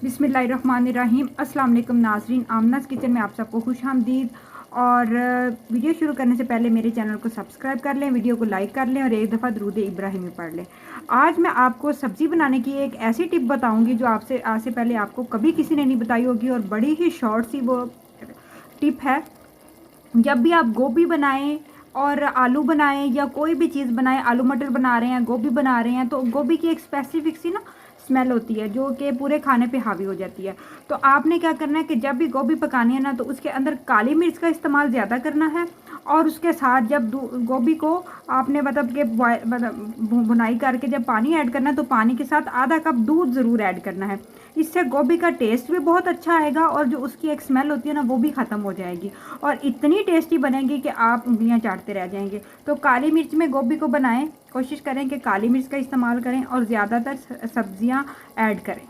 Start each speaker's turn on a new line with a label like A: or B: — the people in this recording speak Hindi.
A: बिस्मिल्लाहिर्रहमानिर्रहीम। अस्सलाम वालेकुम नाज़रीन, आमनाज़ किचन में आप सबको खुशामदीद। और वीडियो शुरू करने से पहले मेरे चैनल को सब्सक्राइब कर लें, वीडियो को लाइक कर लें और एक दफ़ा दुरूद इब्राहिमी पढ़ लें। आज मैं आपको सब्ज़ी बनाने की एक ऐसी टिप बताऊंगी जो आपसे आज से पहले आपको कभी किसी ने नहीं बताई होगी और बड़ी ही शॉर्ट सी वो टिप है। जब भी आप गोभी बनाएं और आलू बनाएं या कोई भी चीज़ बनाएं, आलू मटर बना रहे हैं, गोभी बना रहे हैं, तो गोभी की एक स्पेसिफिक सी ना स्मेल होती है जो कि पूरे खाने पे हावी हो जाती है। तो आपने क्या करना है कि जब भी गोभी पकानी है ना, तो उसके अंदर काली मिर्च का इस्तेमाल ज़्यादा करना है। और उसके साथ जब गोभी को आपने मतलब कि भुनाई करके जब पानी ऐड करना है, तो पानी के साथ आधा कप दूध ज़रूर ऐड करना है। इससे गोभी का टेस्ट भी बहुत अच्छा आएगा और जो उसकी एक स्मेल होती है ना, वो भी ख़त्म हो जाएगी और इतनी टेस्टी बनेगी कि आप उंगलियां चाटते रह जाएंगे। तो काली मिर्च में गोभी को बनाएं, कोशिश करें कि काली मिर्च का इस्तेमाल करें और ज़्यादातर सब्जियां ऐड करें।